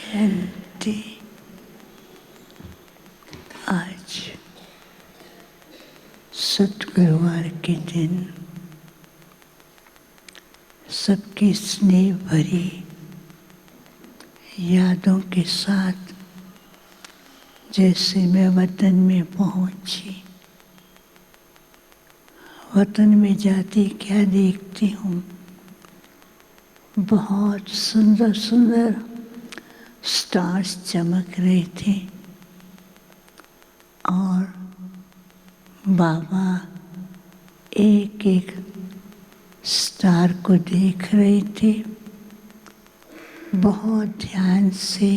शांति। आज सतगुरुवार के दिन सबकी स्नेह भरी यादों के साथ जैसे मैं वतन में पहुंची। वतन में जाती क्या देखती हूँ, बहुत सुंदर सुंदर स्टार्स चमक रहे थे और बाबा एक एक स्टार को देख रहे थे बहुत ध्यान से,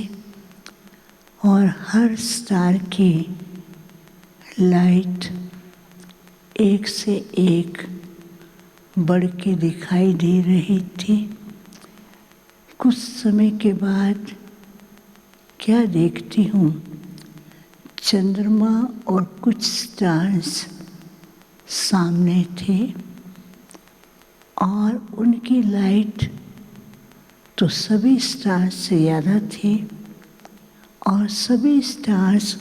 और हर स्टार की लाइट एक से एक बढ़ के दिखाई दे रही थी। कुछ समय के बाद क्या देखती हूँ, चंद्रमा और कुछ स्टार्स सामने थे और उनकी लाइट तो सभी स्टार्स से ज़्यादा थी, और सभी स्टार्स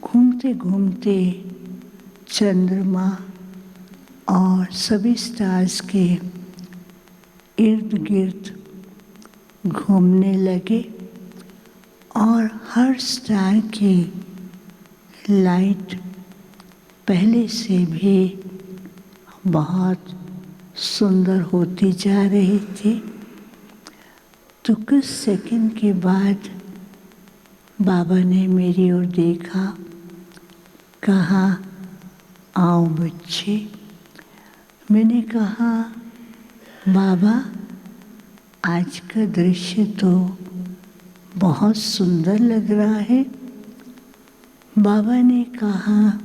घूमते घूमते चंद्रमा और सभी स्टार्स के इर्द गिर्द घूमने लगे, और हर स्टार की लाइट पहले से भी बहुत सुंदर होती जा रही थी। तो कुछ सेकंड के बाद बाबा ने मेरी ओर देखा, कहा, आओ बच्चे। मैंने कहा, बाबा आज का दृश्य तो बहुत सुंदर लग रहा है। बाबा ने कहा,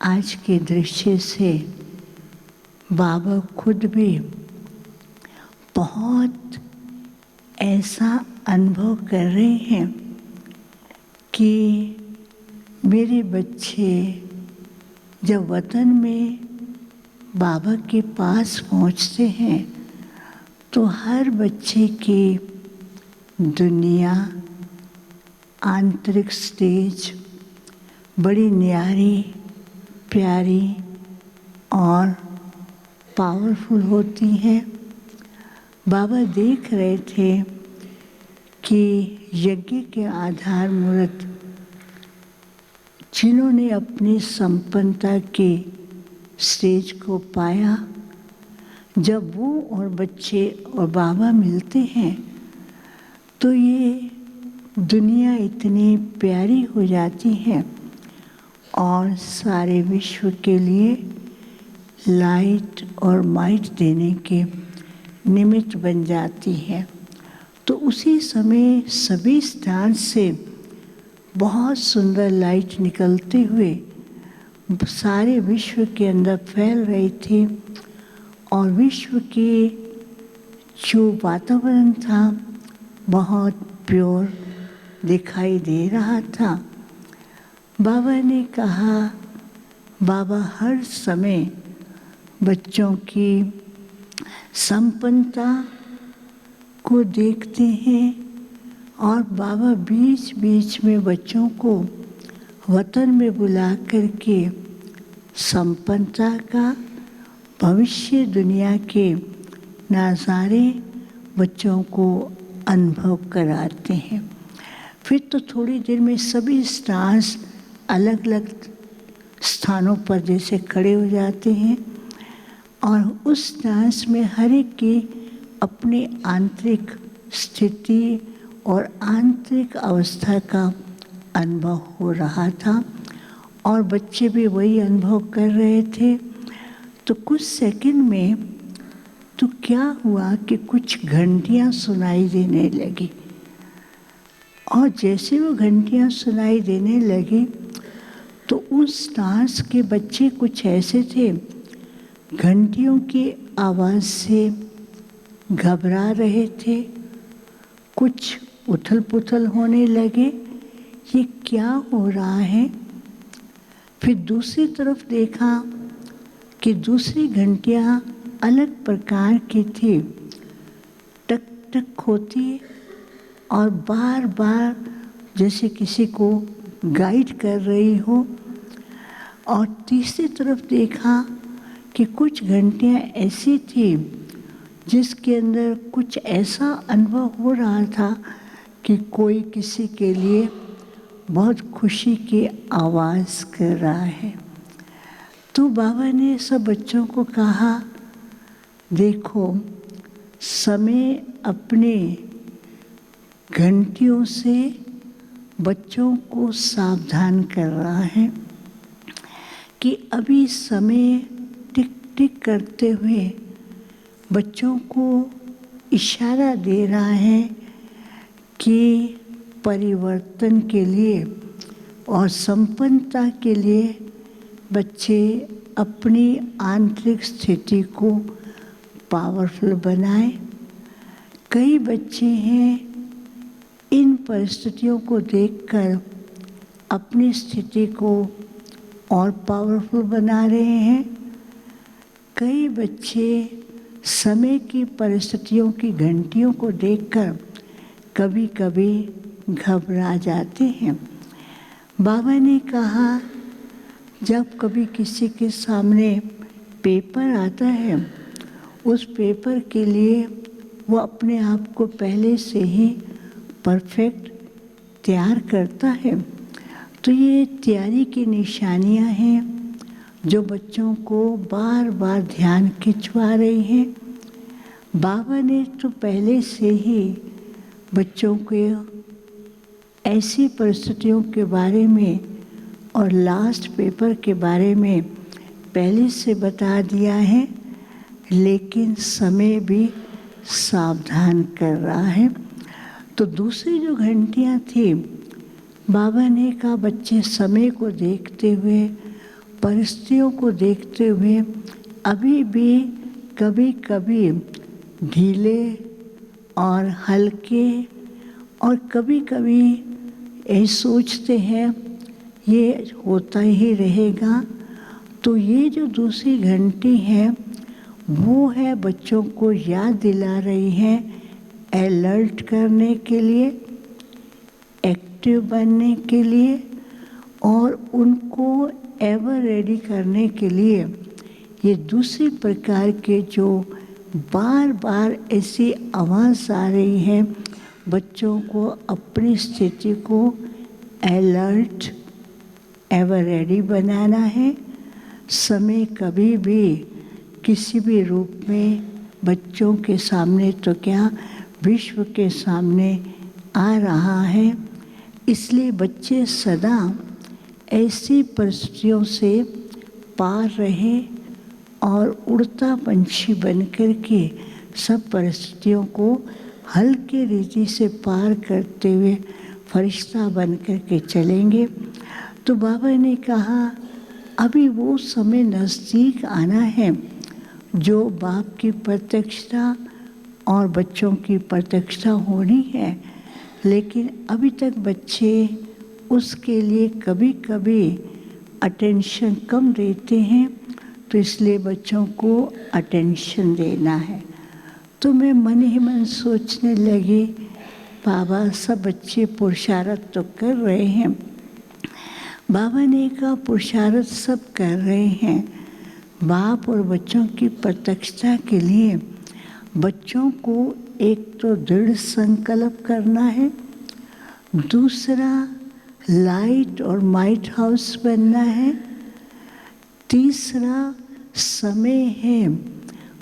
आज के दृश्य से बाबा खुद भी बहुत ऐसा अनुभव कर रहे हैं कि मेरे बच्चे जब वतन में बाबा के पास पहुंचते हैं तो हर बच्चे की दुनिया, आंतरिक स्टेज बड़ी न्यारी, प्यारी और पावरफुल होती है। बाबा देख रहे थे कि यज्ञ के आधार मूर्त जिन्होंने अपनी संपन्नता के स्टेज को पाया, जब वो और बच्चे और बाबा मिलते हैं तो ये दुनिया इतनी प्यारी हो जाती है और सारे विश्व के लिए लाइट और माइट देने के निमित्त बन जाती है। तो उसी समय सभी स्थान से बहुत सुंदर लाइट निकलते हुए सारे विश्व के अंदर फैल रही थी, और विश्व के जो वातावरण था बहुत प्योर दिखाई दे रहा था। बाबा ने कहा, बाबा हर समय बच्चों की संपन्नता को देखते हैं, और बाबा बीच बीच में बच्चों को वतन में बुला करके संपन्नता का, भविष्य दुनिया के नज़ारे बच्चों को अनुभव कराते हैं। फिर तो थोड़ी देर में सभी स्टार्स अलग अलग स्थानों पर जैसे खड़े हो जाते हैं, और उस स्टार्स में हर एक की अपनी आंतरिक स्थिति और आंतरिक अवस्था का अनुभव हो रहा था, और बच्चे भी वही अनुभव कर रहे थे। तो कुछ सेकंड में तो क्या हुआ कि कुछ घंटियां सुनाई देने लगी, और जैसे वो घंटियां सुनाई देने लगी तो उस स्टार्स के बच्चे कुछ ऐसे थे, घंटियों की आवाज़ से घबरा रहे थे, कुछ उथल पुथल होने लगे, ये क्या हो रहा है। फिर दूसरी तरफ देखा कि दूसरी घंटियाँ अलग प्रकार की थी, टक टक होती और बार बार जैसे किसी को गाइड कर रही हो। और तीसरी तरफ देखा कि कुछ घंटियाँ ऐसी थी जिसके अंदर कुछ ऐसा अनुभव हो रहा था कि कोई किसी के लिए बहुत खुशी की आवाज़ कर रहा है। तो बाबा ने सब बच्चों को कहा, देखो समय अपने घंटियों से बच्चों को सावधान कर रहा है कि अभी समय टिक टिक करते हुए बच्चों को इशारा दे रहा है कि परिवर्तन के लिए और संपन्नता के लिए बच्चे अपनी आंतरिक स्थिति को पावरफुल बनाएं। कई बच्चे हैं इन परिस्थितियों को देखकर अपनी स्थिति को और पावरफुल बना रहे हैं। कई बच्चे समय की परिस्थितियों की घंटियों को देखकर कभी कभी घबरा जाते हैं। बाबा ने कहा, जब कभी किसी के सामने पेपर आता है, उस पेपर के लिए वो अपने आप को पहले से ही परफेक्ट तैयार करता है। तो ये तैयारी की निशानियां हैं जो बच्चों को बार बार ध्यान खिंचवा रही हैं। बाबा ने तो पहले से ही बच्चों को ऐसी परिस्थितियों के बारे में और लास्ट पेपर के बारे में पहले से बता दिया है, लेकिन समय भी सावधान कर रहा है। तो दूसरी जो घंटियाँ थी, बाबा ने कहा बच्चे समय को देखते हुए, परिस्थितियों को देखते हुए अभी भी कभी कभी ढीले और हल्के और कभी कभी यही सोचते हैं ये होता ही रहेगा। तो ये जो दूसरी घंटी है वो है बच्चों को याद दिला रही है अलर्ट करने के लिए, एक्टिव बनने के लिए और उनको एवर रेडी करने के लिए। ये दूसरी प्रकार के जो बार बार ऐसी आवाज़ आ रही है बच्चों को अपनी स्थिति को अलर्ट एवर रेडी बनाना है। समय कभी भी किसी भी रूप में बच्चों के सामने तो क्या विश्व के सामने आ रहा है, इसलिए बच्चे सदा ऐसी परिस्थितियों से पार रहे और उड़ता पंछी बनकर के सब परिस्थितियों को हल्के रीति से पार करते हुए फरिश्ता बनकर के चलेंगे। तो बाबा ने कहा अभी वो समय नज़दीक आना है जो बाप की प्रत्यक्षता और बच्चों की प्रत्यक्षता होनी है, लेकिन अभी तक बच्चे उसके लिए कभी कभी अटेंशन कम देते हैं, तो इसलिए बच्चों को अटेंशन देना है। तो मैं मन ही मन सोचने लगी, बाबा सब बच्चे पुरुषार्थ तो कर रहे हैं। बाबा ने कहा पुरुषार्थ सब कर रहे हैं, बाप और बच्चों की प्रत्यक्षता के लिए बच्चों को एक तो दृढ़ संकल्प करना है, दूसरा लाइट और माइट हाउस बनना है, तीसरा समय है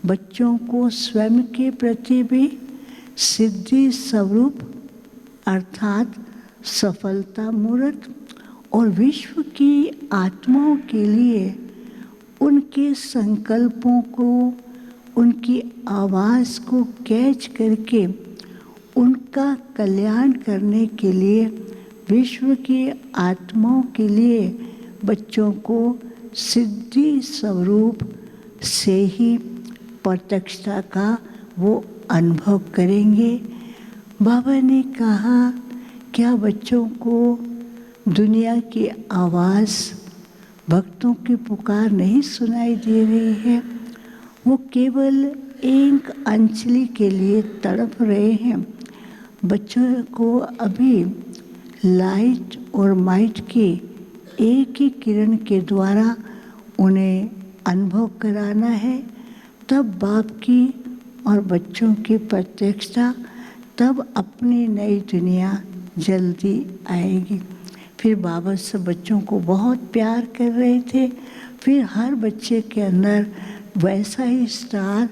बच्चों को स्वयं के प्रति भी सिद्धि स्वरूप अर्थात सफलता मूर्त और विश्व की आत्माओं के लिए उनके संकल्पों को, उनकी आवाज़ को कैच करके उनका कल्याण करने के लिए, विश्व की आत्माओं के लिए बच्चों को सिद्धि स्वरूप से ही प्रत्यक्षता का वो अनुभव करेंगे। बाबा ने कहा क्या बच्चों को दुनिया की आवाज़, भक्तों की पुकार नहीं सुनाई दे रही है? वो केवल एक अंजलि के लिए तड़प रहे हैं। बच्चों को अभी लाइट और माइट के एक ही किरण के द्वारा उन्हें अनुभव कराना है, तब बाप की और बच्चों की प्रत्यक्षता, तब अपनी नई दुनिया जल्दी आएगी। फिर बाबा सब बच्चों को बहुत प्यार कर रहे थे। फिर हर बच्चे के अंदर वैसा ही स्टार,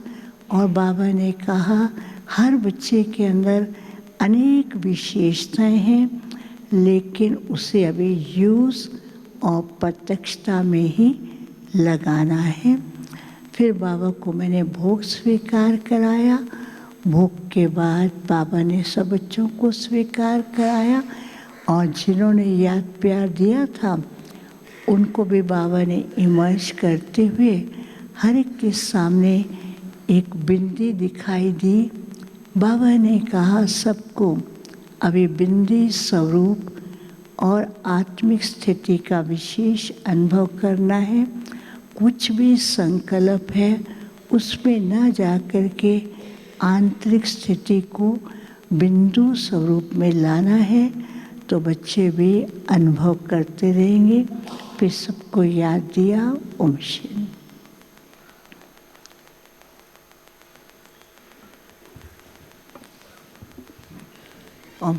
और बाबा ने कहा हर बच्चे के अंदर अनेक विशेषताएं हैं, लेकिन उसे अभी यूज़ और प्रत्यक्षता में ही लगाना है। फिर बाबा को मैंने भोग स्वीकार कराया। भोग के बाद बाबा ने सब बच्चों को स्वीकार कराया, और जिन्होंने याद प्यार दिया था उनको भी बाबा ने इमर्ज करते हुए हर एक के सामने एक बिंदी दिखाई दी। बाबा ने कहा सबको अभी बिंदी स्वरूप और आत्मिक स्थिति का विशेष अनुभव करना है। कुछ भी संकल्प है उसमें न जाकर के आंतरिक स्थिति को बिंदु स्वरूप में लाना है, तो बच्चे भी अनुभव करते रहेंगे। फिर सबको याद दिया। ओम शांति। ओम